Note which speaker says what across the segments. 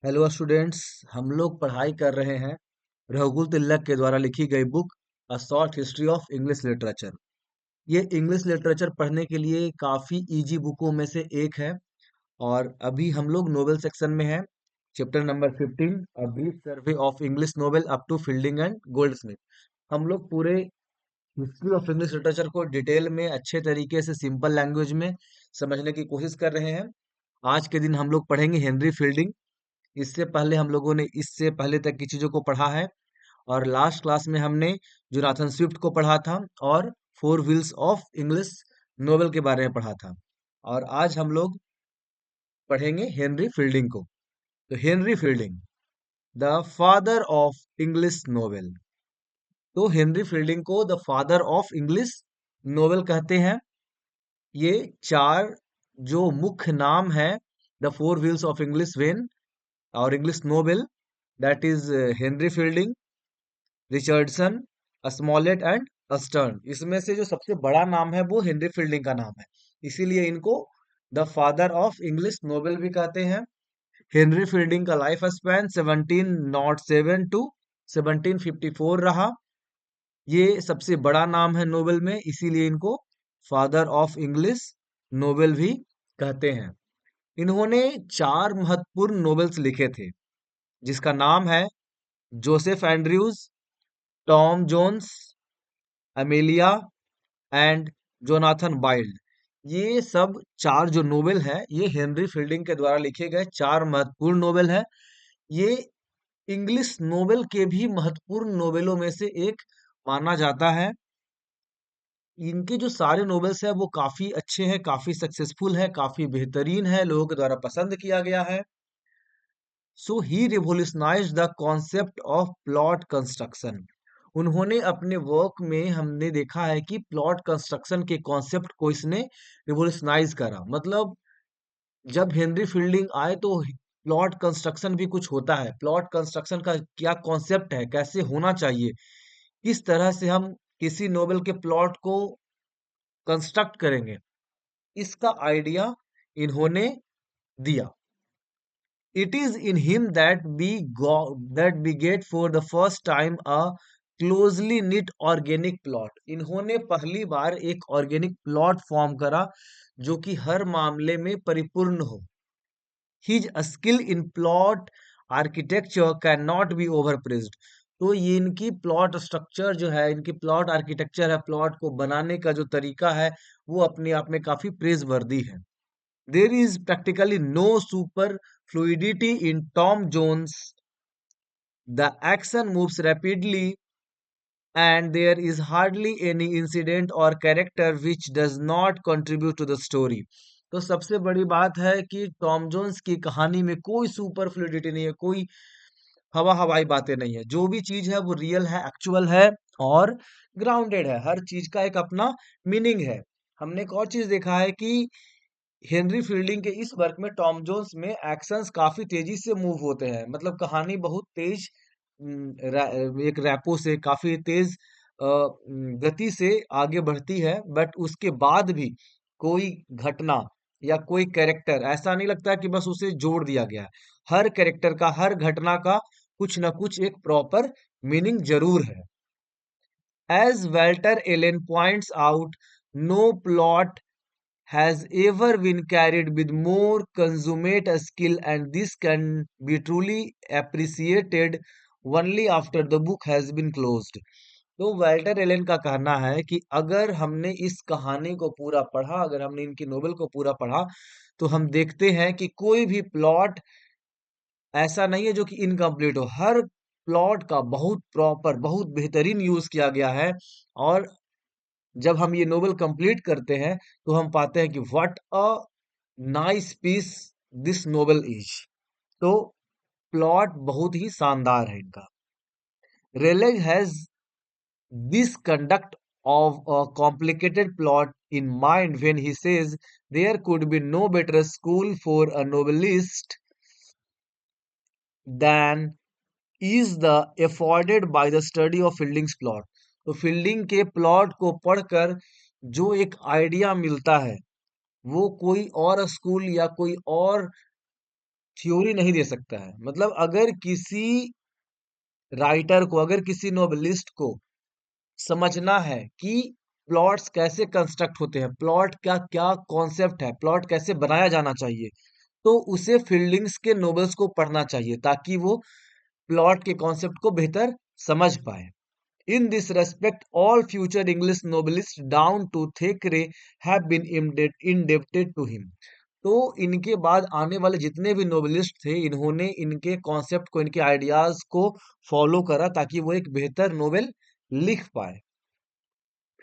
Speaker 1: Hello students. हम लोग पढ़ाई कर रहे हैं रघुकुल तिलक के द्वारा लिखी गई book a short history of English literature. ये इंग्लिश लिटरेचर पढ़ने के लिए काफ़ी इजी बुकों में से एक है। और अभी हम लोग नोवेल सेक्शन में हैं। Chapter number 15, a brief survey of English novel up to Fielding and Goldsmith. हम लोग पूरे हिस्ट्री ऑफ इंग्लिश लिटरेचर को डिटेल में अच्छे तरीके से सिंपल लैंग्वेज में समझने की कोशिश कर रहे हैं। आज के दिन हम लोग पढ़ेंगे हेनरी फील्डिंग। इससे पहले हम लोगों ने इससे पहले तक की चीजों को पढ़ा है। और लास्ट क्लास में हमने जोनाथन स्विफ्ट को पढ़ा था और four wheels of English novel के बारे में पढ़ा था। और आज हम लोग पढ़ेंगे हेनरी फील्डिंग को। तो Henry Fielding, the father of English novel. तो हेनरी फील्डिंग को the father of English novel कहते हैं। ये चार जो मुख्य नाम है, the four wheels of English when और English novel, that is Henry Fielding, Richardson, Smollett and Sterne. इसमें से जो सबसे बड़ा नाम है वो हेनरी फील्डिंग का नाम है, इसीलिए इनको the father of English novel भी कहते हैं। हेनरी फील्डिंग का लाइफ स्पैन 1707 टू 1754 रहा। ये सबसे बड़ा नाम है नोवेल में, इसीलिए इनको फादर ऑफ इंग्लिश नोवेल भी कहते हैं। इन्होंने चार महत्वपूर्ण नोवेल्स लिखे थे, जिसका नाम है Joseph Andrews, Tom Jones, Amelia and Jonathan Wild. ये सब चार जो नोवेल है, ये हेनरी फील्डिंग के द्वारा लिखे गए चार महत्वपूर्ण नोवेल है। ये इंग्लिश नोवेल के भी महत्वपूर्ण नोवेलों में से एक माना जाता है। इनके जो सारे नोवेल्स हैं वो काफी अच्छे हैं, काफी सक्सेसफुल है, काफी बेहतरीन है, लोगों के द्वारा पसंद किया गया है। So he revolutionise the concept of plot construction. उन्होंने अपने वर्क में, हमने देखा है कि प्लॉट कंस्ट्रक्शन के कॉन्सेप्ट को इसने रिवोल्यूशनाइज करा। मतलब जब हेनरी फील्डिंग आए तो प्लॉट कंस्ट्रक्शन भी कुछ होता है, प्लॉट कंस्ट्रक्शन का क्या कॉन्सेप्ट है, कैसे होना चाहिए, किस तरह से हम किसी नोवेल के प्लॉट को कंस्ट्रक्ट करेंगे, इसका आइडिया इन्होंने दिया। It is in him that we get for the first time a closely knit organic plot. इन्होंने पहली बार एक ऑर्गेनिक प्लॉट फॉर्म करा जो कि हर मामले में परिपूर्ण हो। His skill in plot architecture cannot be overpraised. तो ये इनकी प्लॉट स्ट्रक्चर जो है, इनकी प्लॉट आर्किटेक्चर है, प्लॉट को बनाने का जो तरीका है, वो अपने आप में काफी प्रेज वर्दी है। There is practically no superfluidity in Tom Jones. The action moves rapidly, and there is hardly any incident or character which does not contribute to the story. तो सबसे बड़ी बात है कि टॉम जोन्स की कहानी में कोई सुपर फ्लूइडिटी नहीं है, कोई हवा हवाई बातें नहीं है। जो भी चीज है वो रियल है, एक्चुअल है और ग्राउंडेड है। हर चीज का एक अपना मीनिंग है। हमने एक और चीज देखा है कि हेनरी फील्डिंग के इस वर्क में, टॉम जोन्स में, एक्शंस काफी तेजी से मूव होते हैं। मतलब कहानी बहुत तेज, एक रैपो से काफी तेज गति से आगे बढ़ती है। बट उसके बाद भी कोई घटना या कोई कैरेक्टर ऐसा नहीं लगता कि बस उसे जोड़ दिया गया है। हर कैरेक्टर का, हर घटना का कुछ ना कुछ एक प्रॉपर मीनिंग जरूर है। As Walter Allen points out, no plot has ever been carried with more consummate skill, and this can be truly appreciated only after the book has been closed. तो वाल्टर एलन का कहना है कि अगर हमने इस कहानी को पूरा पढ़ा, अगर हमने इनकी नोवेल को पूरा पढ़ा, तो हम देखते हैं कि कोई भी प्लॉट ऐसा नहीं है जो कि इनकम्प्लीट हो। हर प्लॉट का बहुत प्रॉपर, बहुत बेहतरीन यूज किया गया है। और जब हम ये नोवेल कंप्लीट करते हैं तो हम पाते हैं कि what a nice piece this novel is. तो प्लॉट बहुत ही शानदार है इनका। Raleigh has this conduct of a complicated plot in mind when he says there could be no better school for a novelist than is the afforded by the study of Fielding's plot. तो Fielding के plot को पढ़कर जो एक idea मिलता है, वो कोई और स्कूल या कोई और थ्योरी नहीं दे सकता है। मतलब अगर किसी राइटर को, अगर किसी नोवेलिस्ट को समझना है कि प्लॉट्स कैसे कंस्ट्रक्ट होते हैं, प्लॉट का क्या कॉन्सेप्ट है, प्लॉट कैसे बनाया जाना चाहिए, तो उसे फील्डिंग्स के नोवेल्स को पढ़ना चाहिए ताकि वो प्लॉट के कॉन्सेप्ट को बेहतर समझ पाए। In this respect, all future English novelists down to Thackeray have been indebted to him. तो इनके बाद आने वाले जितने भी नोवेलिस्ट थे, इन्होंने इनके कॉन्सेप्ट को, इनके आइडियाज को फॉलो करा ताकि वो एक बेहतर नोवेल लिख पाए।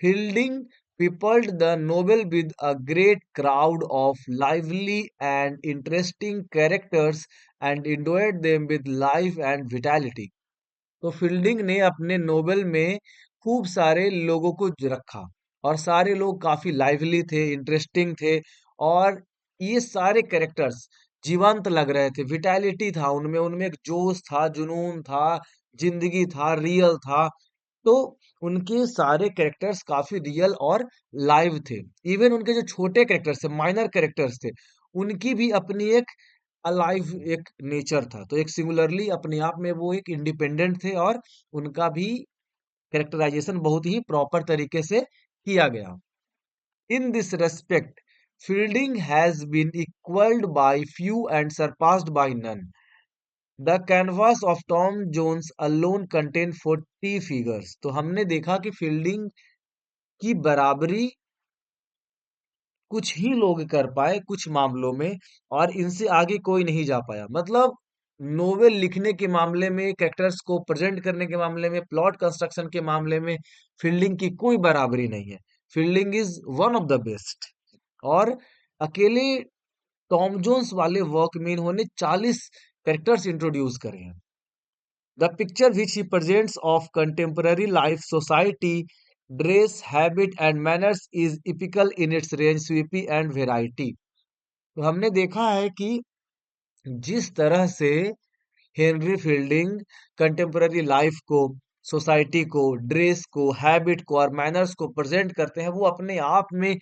Speaker 1: Fielding peopled the novel with a great crowd of lively and interesting characters and endowed them with life and vitality. तो फील्डिंग ने अपने नोवेल में खूब सारे लोगों को रखा और सारे लोग काफी लाइवली थे, इंटरेस्टिंग थे, और ये सारे कैरेक्टर्स जीवंत लग रहे थे, विटैलिटी था उनमें, उनमें एक जोश था, जुनून था, जिंदगी था, रियल था। तो उनके सारे कैरेक्टर्स काफी रियल और लाइव थे। इवन उनके जो छोटे कैरेक्टर्स थे, माइनर कैरेक्टर्स थे, उनकी भी अपनी एक अलाइव एक नेचर था। तो एक सिंगुलरली अपने आप में वो एक इंडिपेंडेंट थे और उनका भी कैरेक्टराइजेशन बहुत ही प्रॉपर तरीके से किया गया। In this respect Fielding has been equalled by few and surpassed by none. The canvas of Tom Jones alone contain 40 figures. तो हमने देखा कि फील्डिंग की बराबरी कुछ ही लोग कर पाए कुछ मामलों में, और इनसे आगे कोई नहीं जा पाया। मतलब नोवेल लिखने के मामले में, कैरेक्टर्स को प्रेजेंट करने के मामले में, प्लॉट कंस्ट्रक्शन के मामले में फील्डिंग की कोई बराबरी नहीं है। Fielding is one of the best. और अकेले टॉम जोन्स वाले वर्क में इन्होंने 40 कैरेक्टर्स इंट्रोड्यूस करे हैं। The picture which he presents of contemporary life, society, dress, habit and manners is epical in its range, sweepy and variety. तो हमने देखा है कि जिस तरह से हेनरी फील्डिंग कंटेम्पररी लाइफ को, सोसाइटी को, ड्रेस को, हैबिट को और मैनर्स को प्रेजेंट करते हैं, वो अपने आप में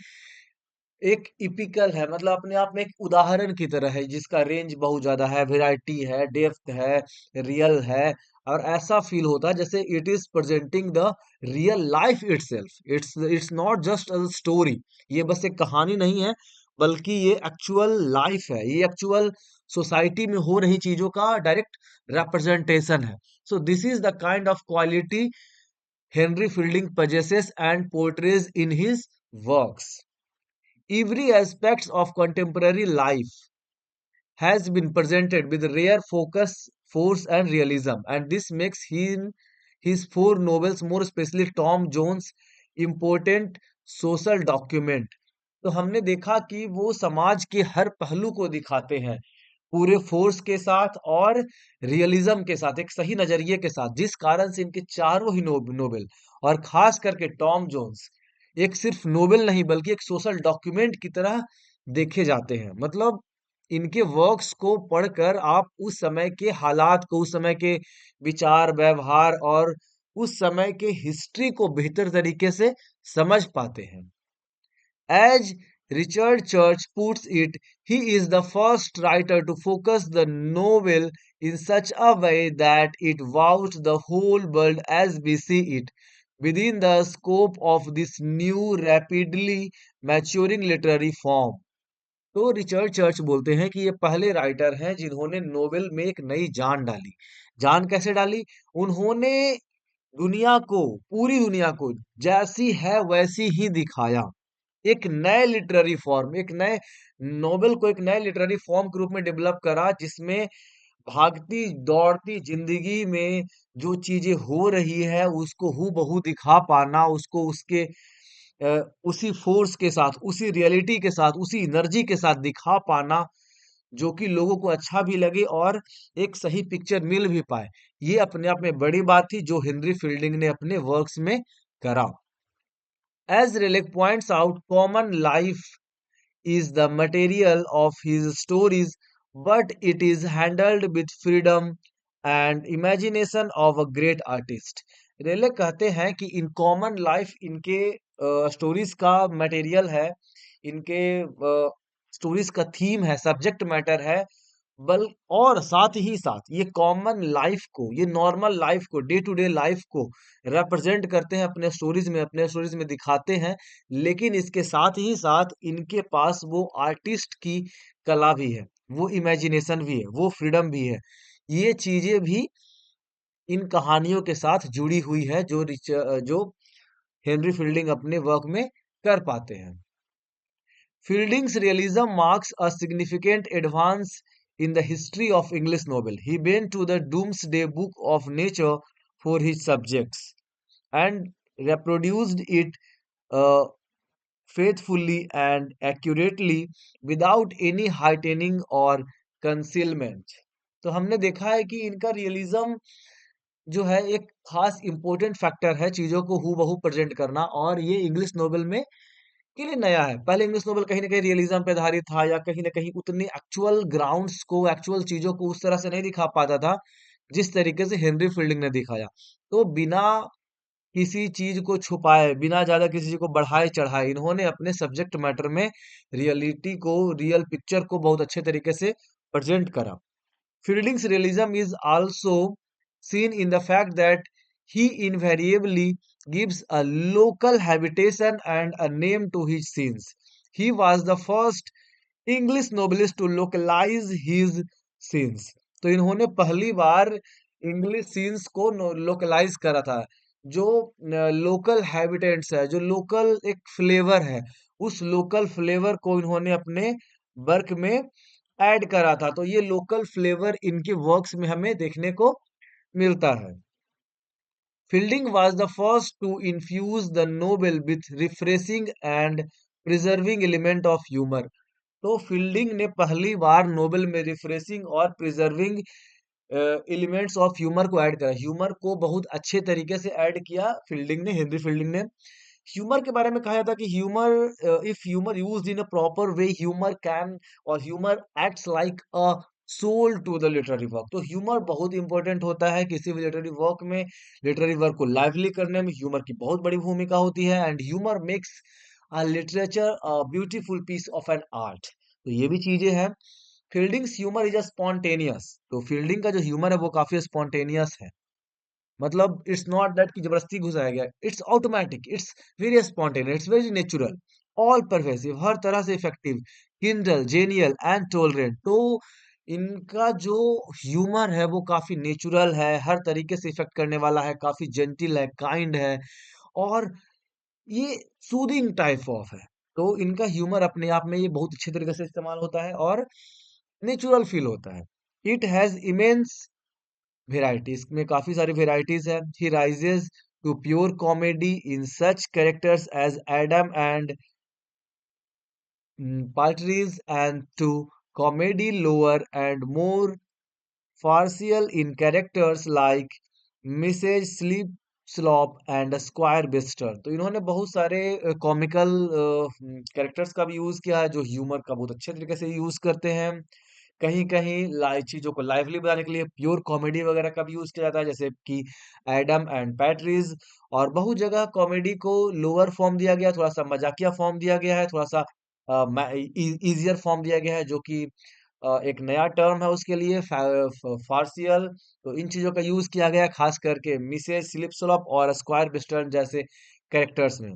Speaker 1: एक इपिकल है। मतलब अपने आप में एक उदाहरण की तरह है, जिसका रेंज बहुत ज्यादा है, वैरायटी है, डेप्थ है, रियल है, और ऐसा फील होता है जैसे it is presenting the real life itself. It's not just a story. ये बस एक कहानी नहीं है, बल्कि ये एक्चुअल लाइफ है, ये एक्चुअल सोसाइटी में हो रही चीजों का डायरेक्ट रिप्रेजेंटेशन है। So this is the kind of quality Henry fielding possesses and portrays in his works. Every aspect of contemporary life has been presented with rare focus, force, and realism, and this makes him his four novels, more especially Tom Jones, important social document. तो हमने देखा कि वो समाज के हर पहलू को दिखाते हैं पूरे फोर्स के साथ और रियलिज्म के साथ, एक सही नजरिए के साथ, जिस कारण से इनके चारों ही नोबेल, और खास करके टॉम जोन्स, एक सिर्फ नोबेल नहीं बल्कि एक सोशल डॉक्यूमेंट की तरह देखे जाते हैं। मतलब इनके वर्क्स को पढ़कर आप उस समय के हालात को, उस समय के विचार व्यवहार और उस समय के हिस्ट्री को बेहतर तरीके से समझ पाते हैं। As Richard Church puts it, he is the first writer to focus the novel in such a way that it vouched the whole world as we see it, within the scope of this new rapidly maturing literary form. तो Richard church बोलते हैं कि ये पहले writer हैं जिन्होंने novel में एक नई जान डाली। जान कैसे डाली? उन्होंने दुनिया को, पूरी दुनिया को जैसी है वैसी ही दिखाया। एक नए लिटरेरी फॉर्म, एक नए नोवेल को एक नए लिटरेरी फॉर्म के रूप में डेवलप करा, जिसमें भागती दौड़ती जिंदगी में जो चीजें हो रही है उसको हूबहू दिखा पाना, उसको उसके उसी फोर्स के साथ, उसी रियलिटी के साथ, उसी एनर्जी के साथ दिखा पाना, जो कि लोगों को अच्छा भी लगे और एक सही पिक्चर मिल भी पाए। ये अपने आप में बड़ी बात थी जो हेनरी फील्डिंग ने अपने वर्क्स में करा। As Relic points out, common life is the material of his stories, but it is handled with freedom and imagination of a great artist. रेले कहते हैं कि इन कॉमन लाइफ इनके स्टोरीज का material है, इनके स्टोरीज का थीम है, subject matter है, बल और साथ ही साथ ये कॉमन लाइफ को, ये नॉर्मल लाइफ को, डे टू डे लाइफ को रिप्रेजेंट करते हैं अपने स्टोरीज में दिखाते हैं। लेकिन इसके साथ ही साथ इनके पास वो आर्टिस्ट की कला भी है, वो इमेजिनेशन भी है, वो फ्रीडम भी है। ये चीजें भी इन कहानियों के साथ जुड़ी हुई है, जो हेनरी फील्डिंग अपने वर्क में कर पाते हैं। Fielding's realism marks a significant advance in the history of English novel. He went to the Doomsday Book of Nature for his subjects and reproduced it uh, faithfully and accurately without any heightening or concealment. तो हमने देखा है कि इनका realism जो है एक खास इम्पोर्टेंट फैक्टर है चीजों को हूबहू प्रेजेंट करना, और ये इंग्लिश नोवेल में के लिए नया है। पहले इंग्लिश नोवेल कहीं न कहीं रियलिज़्म पे आधारित था, या कहीं न कहीं उतने एक्चुअल ग्राउंड्स को, एक्चुअल चीज़ों को उस तरह से नहीं दिखा पाता था, जिस तरीके से हेनरी फील्डिंग ने दिखाया। तो बिना किसी चीज़ को छुपाए, बिना ज़्यादा किसी चीज़ को बढ़ाए-चढ़ाए, इन्होंने अपने सब्जेक्ट मैटर में रियलिटी को, रियल पिक्चर को बहुत अच्छे तरीके से प्रेज़ेंट करा। Fielding's realism is also seen in the fact that he invariably gives a local habitation and a name to his scenes. He was the first English novelist to localize his scenes. तो इन्होंने पहली बार English scenes को localise करा था। जो local habitants है, जो local एक फ्लेवर है, उस लोकल फ्लेवर को इन्होंने अपने वर्क में ऐड करा था। तो ये लोकल फ्लेवर इनके वर्क्स में हमें देखने को मिलता है। Fielding was the first to infuse the novel with refreshing and preserving element of humor. तो फील्डिंग ने पहली बार नोबेल में रिफ्रेशिंग और प्रिजर्विंग एलिमेंट्स ऑफ ह्यूमर को ऐड करा, ह्यूमर को बहुत अच्छे तरीके से ऐड किया फील्डिंग ने, हेनरी फील्डिंग ने। ह्यूमर के बारे में कहा जाता है कि humour, if humour used in a proper way, humour can, और humour acts like a soul to the literary work. तो ह्यूमर बहुत इंपॉर्टेंट होता है किसी भी लिटरेरी वर्क में। लिटरेरी वर्क को लाइवली करने में ह्यूमर की बहुत बड़ी भूमिका होती है, and humour makes a literature a beautiful piece of an art. तो ये भी चीजें हैं। Fielding's humour is a spontaneous, तो फील्डिंग का जो ह्यूमर है वो काफी स्पॉन्टेनियस है। मतलब इट्स नॉट दैट कि जबरदस्ती घुसाया गया, it's automatic, it's very spontaneous, it's very natural, all pervasive, हर तरह से effective, kindle, genial and tolerant. तो इनका जो ह्यूमर है वो काफी नेचुरल है, हर तरीके से इफेक्ट करने वाला है, काफी जेंटिल है, काइंड है, और ये सूदिंग टाइप ऑफ है। तो इनका ह्यूमर अपने आप में ये बहुत अच्छे तरीके से इस्तेमाल होता है और नेचुरल फील होता है। इट हैज इमेंस वेराइटीज, में काफी सारी वेराइटीज है। He rises to pure comedy in such characters as Adam and Partridge, and to comedy lower and more farcical in characters like Mrs. Sleep Slop and Squire Bister। तो इन्होंने बहुत सारे comical characters का भी use किया है, जो humour का बहुत अच्छे तरीके से यूज करते हैं। कहीं कहीं चीजों को लाइवली बनाने के लिए प्योर कॉमेडी वगैरह का भी यूज किया जाता है, जैसे कि एडम एंड पैट्रिज। और बहुत जगह कॉमेडी को लोअर फॉर्म दिया गया, थोड़ा सा मजाकिया फॉर्म दिया गया है, थोड़ा सा इजियर फॉर्म दिया गया है, जो कि एक नया टर्म है उसके लिए, फार्सियल। तो इन चीजों का यूज किया गया है, खास करके मिसेस स्लिपस्लॉप और स्क्वायर बिस्टर्न जैसे कैरेक्टर्स में।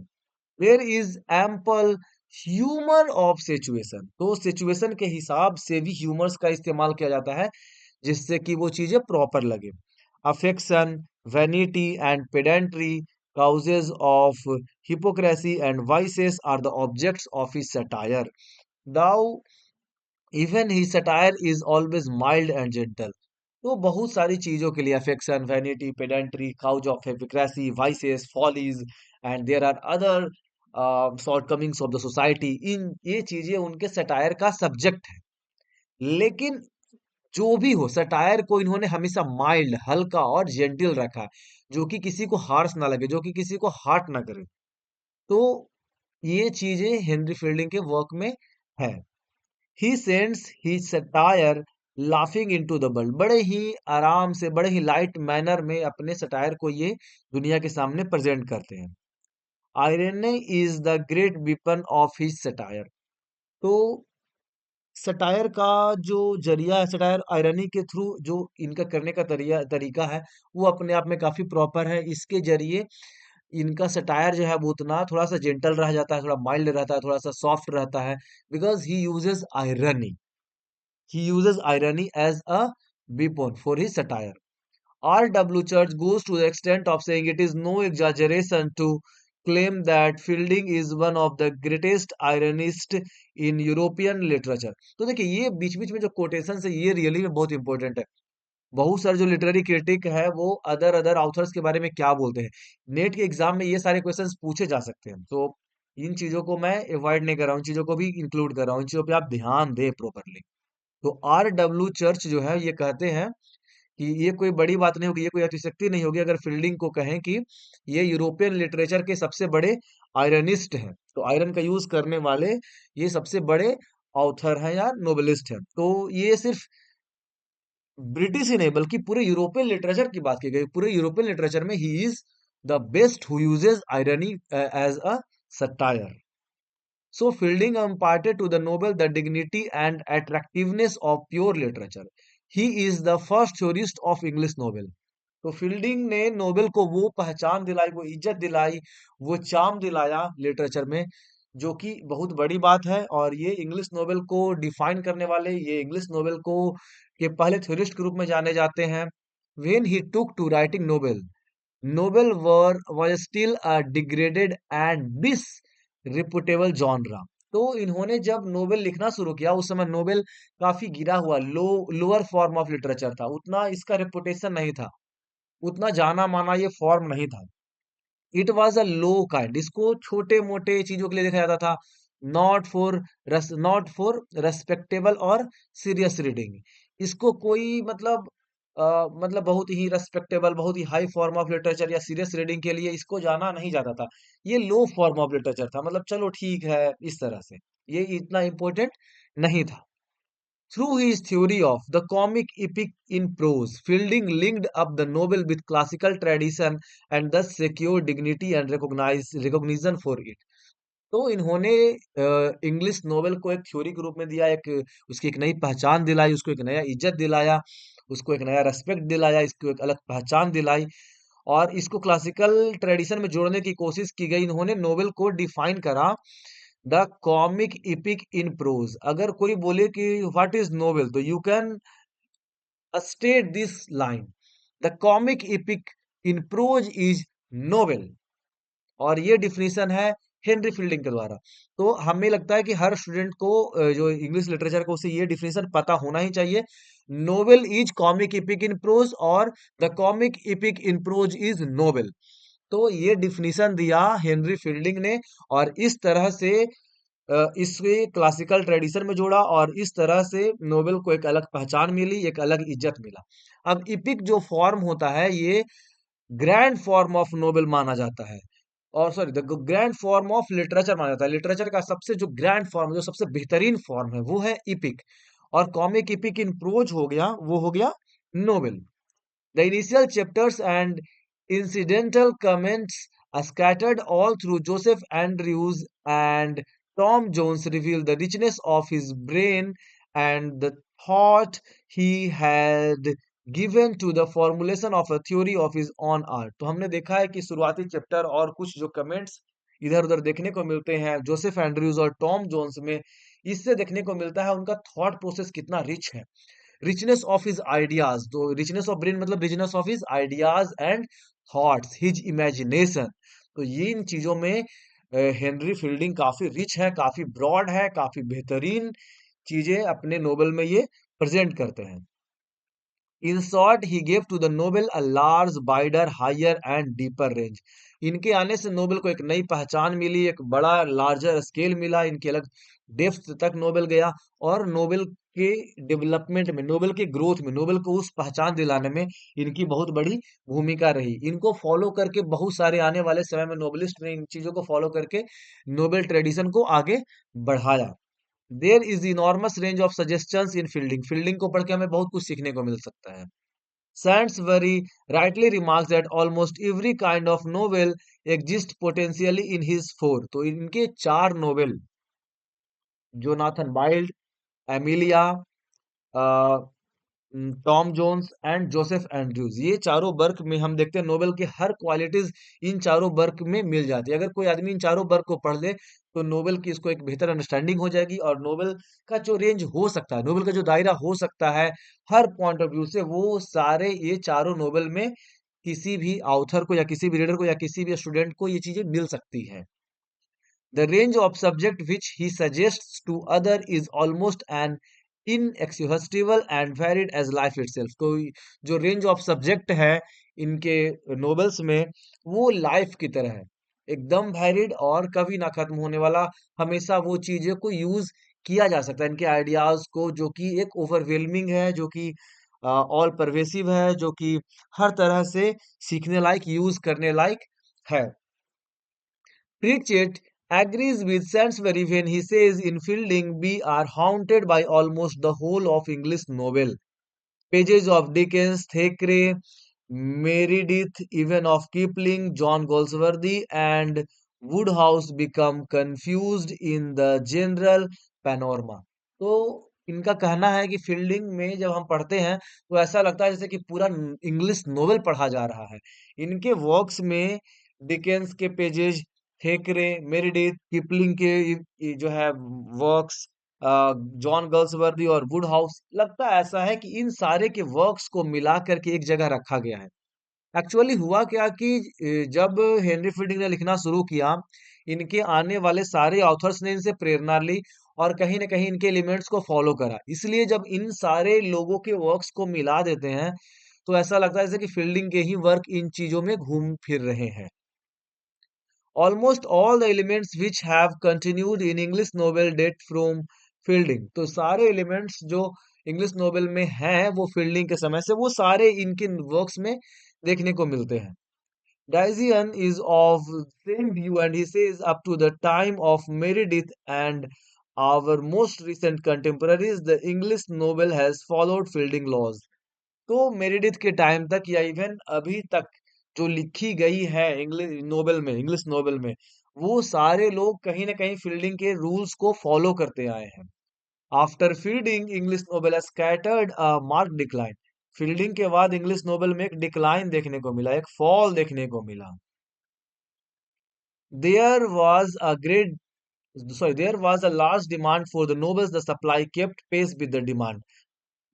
Speaker 1: There is ample humour of situation, तो सिचुएशन के हिसाब से भी ह्यूमर्स का इस्तेमाल किया जाता है, जिससे कि वो चीजें प्रॉपर लगे। Affection, vanity and pedantry, causes of hypocrisy and vices are the objects of his satire. Thou even his satire is always mild and gentle। तो बहुत सारी चीजों के लिए affection, vanity, pedantry, cause of hypocrisy, vices, follies, and there are other shortcomings of the society, इन ये चीजें उनके satire का सब्जेक्ट है। लेकिन जो भी हो, सटायर को इन्होंने हमेशा माइल्ड, हल्का और जेंटिल रखा है, जो कि किसी को हार्श ना लगे, जो कि किसी को हार्ट ना करे। तो ये चीजें हेनरी फील्डिंग के वर्क में है। He sends he satire laughing into the world, बड़े ही आराम से, बड़े ही लाइट मैनर में अपने सटायर को ये दुनिया के सामने प्रेजेंट करते हैं। Irony is the great weapon of his satire. तो सटायर का जो जरिया है, सटायर आयरनी के थ्रू जो इनका करने का तरीका है, वो अपने आप में काफी प्रॉपर है। इसके जरिए इनका सटायर जो है वो उतना थोड़ा सा जेंटल रह जाता है, थोड़ा माइल्ड रहता है, थोड़ा सा सॉफ्ट रहता है, because he uses irony as a weapon for his satire. R.W. Church goes to the extent of saying it is no exaggeration to claim that Fielding is one of the greatest ironists in European literature. तो देखिए ये बीच बीच में जो quotation है ये really में बहुत important है। बहुत सारे जो लिटरेरी क्रिटिक है वो अदर अदर ऑथर्स के बारे में क्या बोलते हैं, नेट के एग्जाम में ये सारे क्वेश्चंस पूछे जा सकते हैं। तो इन चीजों को मैं अवॉइड नहीं कर रहा हूँ, इन चीजों को भी इंक्लूड कर रहा हूँ, इन चीजों पे आप ध्यान दें प्रॉपरली। तो R.W. चर्च जो है ये कहते हैं कि ये कोई बड़ी बात नहीं होगी, ये कोई अतिशक्ति नहीं होगी अगर फील्डिंग को कहें कि ये यूरोपियन लिटरेचर के सबसे बड़े आयरनिस्ट हैं। तो आयरन का यूज करने वाले ये सबसे बड़े ऑथर हैं या नोवेलिस्ट हैं। तो ये सिर्फ ब्रिटिश ही नहीं बल्कि पूरे यूरोपियन लिटरेचर की बात की गई। पूरे यूरोपियन लिटरेचर में he is the best who uses irony as a satire. So Fielding imparted to the novel the dignity and attractiveness of pure literature. He is the first theorist of English novel. तो fielding ने Nobel को वो पहचान दिलाई, वो इज्जत दिलाई, वो चार्म दिलाया लिटरेचर में, जो कि बहुत बड़ी बात है। और ये इंग्लिश नोवेल को डिफाइन करने वाले, ये इंग्लिश नोवेल को के पहले थ्योरिस्ट के रूप में जाने जाते हैं। When he took to writing novel was still a degraded and disreputable genre. तो इन्होंने जब नोवेल लिखना शुरू किया उस समय नोवेल काफी गिरा हुआ लोअर फॉर्म ऑफ लिटरेचर था, उतना इसका रेपुटेशन नहीं था, उतना जाना माना ये फॉर्म नहीं था। It was a low kind, इसको छोटे मोटे चीजों के लिए देखा जाता था, नॉट फॉर रेस्पेक्टेबल और सीरियस रीडिंग। इसको कोई मतलब बहुत ही रेस्पेक्टेबल, बहुत ही हाई फॉर्म ऑफ लिटरेचर या सीरियस रीडिंग के लिए इसको जाना नहीं जाता था। ये लो फॉर्म ऑफ लिटरेचर था, मतलब चलो ठीक है इस तरह से, ये इतना इंपॉर्टेंट नहीं था। Through his theory of the comic epic in prose, Fielding linked up the novel with classical tradition and thus secured dignity and recognition for it. तो इन्होंने इंग्लिश नोवेल को एक थ्योरी के रूप में दिया, एक उसकी एक नई पहचान दिलाई, उसको एक नया इज्जत दिलाया, उसको एक नया रेस्पेक्ट दिलाया, इसको एक अलग पहचान दिलाई, और इसको क्लासिकल ट्रेडिशन में जोड़ने की कोशिश की गई। इन्होंने नोवेल को डिफाइन करा the comic epic in pros. अगर कोई बोले कि व्हाट इज नोवेल, तो you can state this line, the comic epic in prose is novel. और ये डिफिनीशन है हेनरी फील्डिंग के द्वारा। तो हमें लगता है कि हर स्टूडेंट को जो इंग्लिश लिटरेचर को, उसे ये डिफिनीशन पता होना ही चाहिए। Novel is comic epic in prose और the comic epic in prose is novel. तो ये डिफिनीशन दिया हेनरी फील्डिंग ने, और इस तरह से इसे क्लासिकल ट्रेडिशन में जोड़ा, और इस तरह से नोवेल को एक अलग पहचान मिली, एक अलग इज्जत मिला। अब इपिक जो फॉर्म होता है ये ग्रैंड फॉर्म ऑफ नोवेल माना जाता है, और sorry the grand form of literature माना जाता है। लिटरेचर का सबसे जो ग्रैंड फॉर्म, जो सबसे बेहतरीन फॉर्म है वो है इपिक। और कॉमिक इपिक इन प्रोज हो गया, वो हो गया novel. The initial chapters and incidental comments scattered all through Joseph Andrews and Tom Jones reveal the richness of his brain and the thought he had given to the formulation of a theory of his own art। तो हमने देखा है कि शुरुआती chapter और कुछ जो comments इधर उधर देखने को मिलते हैं जोसेफ एंड्रयूज और टॉम जोन्स में, इससे देखने को मिलता है उनका थॉट प्रोसेस कितना रिच है। richness of his ideas, तो richness of brain मतलब richness of his ideas and thoughts, his imagination। तो ये इन चीजों में हेनरी फील्डिंग काफी रिच है, काफी ब्रॉड है, काफी बेहतरीन चीजें अपने नोवेल में ये प्रेजेंट करते हैं। In short he gave to the novel a large wider higher and deeper range. इनके आने से नोबेल को एक नई पहचान मिली, एक बड़ा लार्जर स्केल मिला, इनके अलग डेप्थ तक नोबेल गया, और नोबेल के डेवलपमेंट में, नोबेल के ग्रोथ में, नोबेल को उस पहचान दिलाने में इनकी बहुत बड़ी भूमिका रही। इनको फॉलो करके बहुत सारे आने वाले समय में नोबेलिस्ट ने इन चीजों को फॉलो करके नोबेल ट्रेडिशन को आगे बढ़ाया। There is enormous range of suggestions in Fielding. Fielding को पढ़ के हमें बहुत कुछ सीखने को मिल सकता है। Sainsbury rightly remarks that almost every kind of novel exists potentially in his four। तो इनके चार novel, Jonathan Wild, Amelia, Tom Jones and Joseph Andrews, ये चारों वर्क में हम देखते हैं नोबेल के हर क्वालिटीज इन चारों वर्क में मिल जाती है। अगर कोई आदमी इन चारों वर्क को पढ़ ले तो नोबेल की इसको एक बेहतर अंडरस्टैंडिंग हो जाएगी, और नोबेल का जो रेंज हो सकता है, नोबेल का जो दायरा हो सकता है हर पॉइंट ऑफ व्यू से, वो सारे ये चारों नोबेल में किसी भी ऑथर को या किसी भी रीडर को या किसी भी स्टूडेंट को ये चीजें मिल सकती है। The range of subject which he suggests to other is almost an inexhaustible and varied as life itself. तो जो रेंज ऑफ सब्जेक्ट है इनके नोवेल्स में, वो लाइफ की तरह है, एकदम वैरिड और कभी ना खत्म होने वाला। हमेशा वो चीजें को यूज किया जा सकता है, इनके आइडियाज को, जो कि एक ओवरवेलमिंग है, जो कि ऑल परवेसिव है, जो कि हर तरह से सीखने लायक, यूज करने लायक है। Pritchett agrees with Sainsbury when he says in Fielding we are haunted by almost the whole of English novel. Pages of Dickens, Thackeray, Meredith, even of Kipling, John Goldsworthy, and Woodhouse become confused in the general panorama. तो इनका कहना है कि fielding में जब हम पढ़ते हैं तो ऐसा लगता है जैसे कि पूरा इंग्लिश नोवेल पढ़ा जा रहा है। इनके वर्क्स में डिकेंस के पेजेस, थेकरे, मेरिडिथ, किपलिंग के ये जो है वर्क्स, जॉन गर्ल्सवर्दी और वुड हाउस, लगता ऐसा है कि इन सारे के वर्क्स को मिला करके एक जगह रखा गया है। एक्चुअली हुआ क्या कि जब हेनरी फील्डिंग ने लिखना शुरू किया, इनके आने वाले सारे ऑथर्स ने इनसे प्रेरणा ली और कहीं ना कहीं इनके एलिमेंट्स को फॉलो करा। इसलिए जब इन सारे लोगों के वर्क्स को मिला देते हैं तो ऐसा लगता है जैसे कि फील्डिंग के ही वर्क इन चीजों में घूम फिर रहे हैं। Almost all the elements which have continued in English novel date from Fielding. तो सारे एलिमेंट्स जो इंग्लिश नोवेल में हैं वो फील्डिंग के समय से, वो सारे इनके वर्क्स में देखने को मिलते हैं। Daisian is of same view and he says up to the time of Meredith and our most recent contemporaries, the English novel has followed Fielding laws. तो मेरिडिथ के टाइम तक या इवन अभी तक जो लिखी गई है इंग्लिश नोवेल में, वो सारे लोग कहीं ना कहीं फील्डिंग के रूल्स को फॉलो करते आए हैं। After fielding English novel scattered a mark decline. Fielding के बाद इंग्लिश नोवेल में एक डिक्लाइन देखने को मिला, एक फॉल देखने को मिला। There was a great there was a large demand for the novels, the supply kept pace with the demand.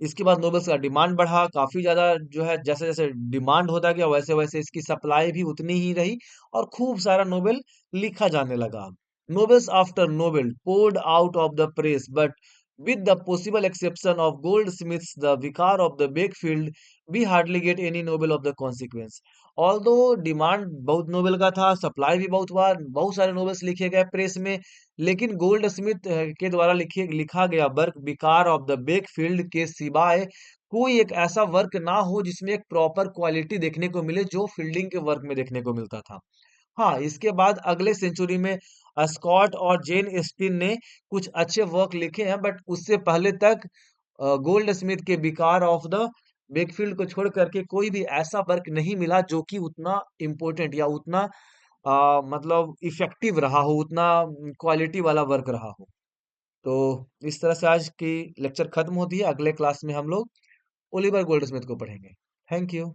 Speaker 1: इसके बाद नोबेल्स का डिमांड बढ़ा काफी ज्यादा, जो है जैसे जैसे डिमांड होता गया वैसे वैसे इसकी सप्लाई भी उतनी ही रही और खूब सारा नोबेल लिखा जाने लगा। Nobles after Nobel poured out of the press, but with the possible exception of Goldsmith's The Vicar of the Wakefield, we hardly get any Nobel of the consequence. Although demand बहुत Nobel का था, supply भी बहुत हुआ, बहुत सारे nobles लिखे गए प्रेस में, लेकिन गोल्ड स्मिथ के द्वारा लिखा गया वर्क विकार ऑफ द बेकफील्ड के सिवाय कोई एक ऐसा वर्क ना हो जिसमें एक प्रॉपर क्वालिटी देखने को मिले जो फील्डिंग के वर्क में देखने को मिलता था। हाँ, इसके बाद अगले सेंचुरी में स्कॉट और जेन ऑस्टिन ने कुछ अच्छे वर्क लिखे हैं, बट उससे पहले तक गोल्ड स्मिथ के विकार ऑफ द बेकफील्ड को छोड़ करके कोई भी ऐसा वर्क नहीं मिला जो कि उतना इम्पोर्टेंट या उतना मतलब इफेक्टिव रहा हो, उतना क्वालिटी वाला वर्क रहा हो। तो इस तरह से आज की लेक्चर खत्म होती है। अगले क्लास में हम लोग ओलिवर गोल्डस्मिथ को पढ़ेंगे। Thank you.